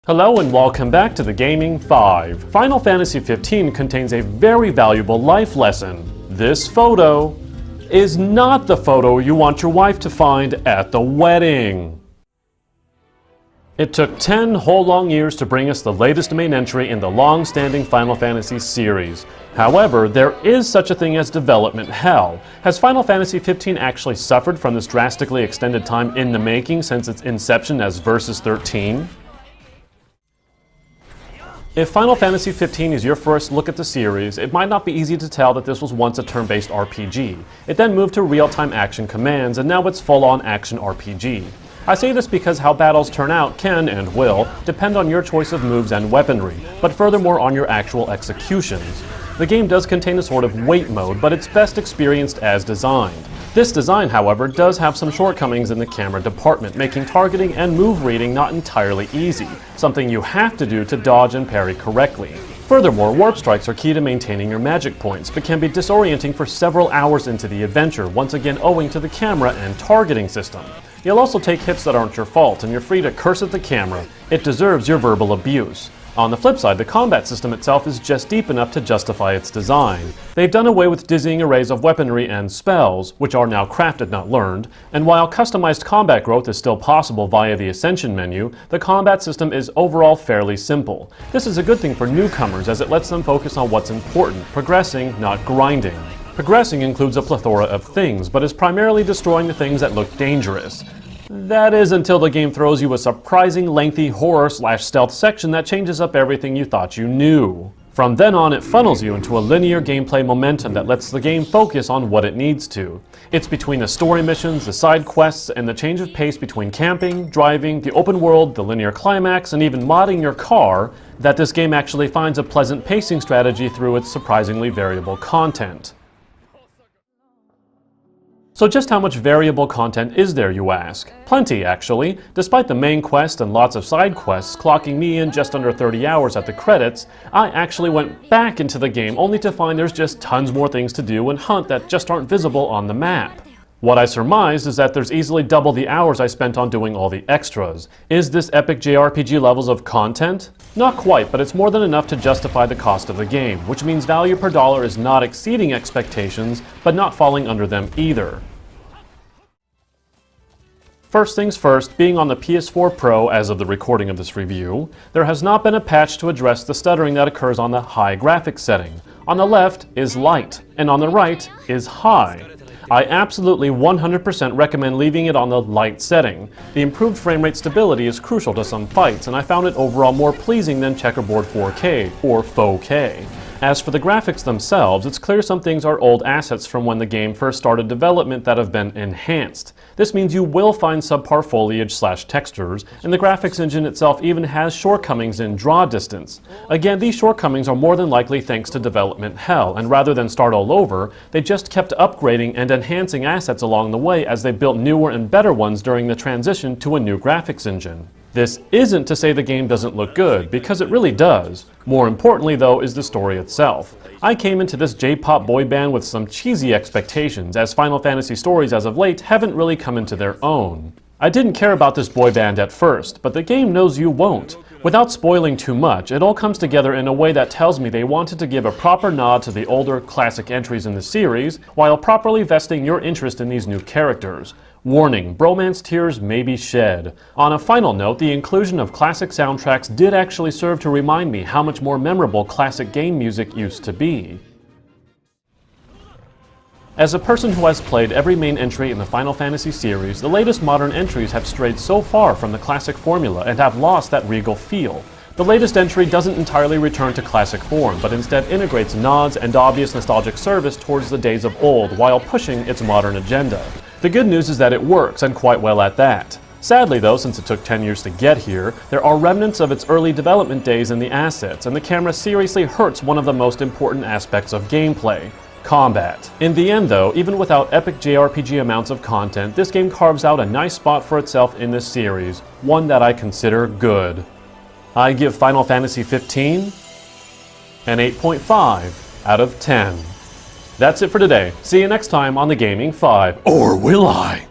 Hello and welcome back to the Gaming 5. Final Fantasy 15 contains a very valuable life lesson. This photo is not the photo you want your wife to find at the wedding. It took 10 whole long years to bring us the latest main entry in the long-standing Final Fantasy series. However, there is such a thing as development hell. Has Final Fantasy 15 actually suffered from this drastically extended time in the making since its inception as Versus 13? If Final Fantasy 15 is your first look at the series, it might not be easy to tell that this was once a turn-based RPG. It then moved to real-time action commands, and now it's full-on action RPG. I say this because how battles turn out can, and will, depend on your choice of moves and weaponry, but furthermore on your actual executions. The game does contain a sort of wait mode, but it's best experienced as designed. This design, however, does have some shortcomings in the camera department, making targeting and move reading not entirely easy, something you have to do to dodge and parry correctly. Furthermore, warp strikes are key to maintaining your magic points, but can be disorienting for several hours into the adventure, once again owing to the camera and targeting system. You'll also take hits that aren't your fault, and you're free to curse at the camera. It deserves your verbal abuse. On the flip side, the combat system itself is just deep enough to justify its design. They've done away with dizzying arrays of weaponry and spells, which are now crafted, not learned, and while customized combat growth is still possible via the Ascension menu, the combat system is overall fairly simple. This is a good thing for newcomers as it lets them focus on what's important, progressing, not grinding. Progressing includes a plethora of things, but is primarily destroying the things that look dangerous. That is until the game throws you a surprising lengthy horror/stealth section that changes up everything you thought you knew. From then on, it funnels you into a linear gameplay momentum that lets the game focus on what it needs to. It's between the story missions, the side quests, and the change of pace between camping, driving, the open world, the linear climax, and even modding your car that this game actually finds a pleasant pacing strategy through its surprisingly variable content. So just how much variable content is there, you ask? Plenty, actually. Despite the main quest and lots of side quests clocking me in just under 30 hours at the credits, I actually went back into the game only to find there's just tons more things to do and hunt that just aren't visible on the map. What I surmised is that there's easily double the hours I spent on doing all the extras. Is this epic JRPG levels of content? Not quite, but it's more than enough to justify the cost of the game, which means value per dollar is not exceeding expectations, but not falling under them either. First things first, being on the PS4 Pro as of the recording of this review, there has not been a patch to address the stuttering that occurs on the high graphics setting. On the left is light, and on the right is high. I absolutely 100% recommend leaving it on the light setting. The improved frame rate stability is crucial to some fights, and I found it overall more pleasing than checkerboard 4K, or faux K. As for the graphics themselves, it's clear some things are old assets from when the game first started development that have been enhanced. This means you will find subpar foliage/textures, and the graphics engine itself even has shortcomings in draw distance. Again, these shortcomings are more than likely thanks to development hell, and rather than start all over, they just kept upgrading and enhancing assets along the way as they built newer and better ones during the transition to a new graphics engine. This isn't to say the game doesn't look good, because it really does. More importantly though is the story itself. I came into this J-pop boy band with some cheesy expectations, as Final Fantasy stories as of late haven't really come into their own. I didn't care about this boy band at first, but the game knows you won't. Without spoiling too much, it all comes together in a way that tells me they wanted to give a proper nod to the older classic entries in the series, while properly vesting your interest in these new characters. Warning, bromance tears may be shed. On a final note, the inclusion of classic soundtracks did actually serve to remind me how much more memorable classic game music used to be. As a person who has played every main entry in the Final Fantasy series, the latest modern entries have strayed so far from the classic formula and have lost that regal feel. The latest entry doesn't entirely return to classic form, but instead integrates nods and obvious nostalgic service towards the days of old while pushing its modern agenda. The good news is that it works, and quite well at that. Sadly though, since it took 10 years to get here, there are remnants of its early development days in the assets, and the camera seriously hurts one of the most important aspects of gameplay: combat. In the end though, even without epic JRPG amounts of content, this game carves out a nice spot for itself in this series, one that I consider good. I give Final Fantasy 15 an 8.5 out of 10. That's it for today. See you next time on the Gaming 5. Or will I?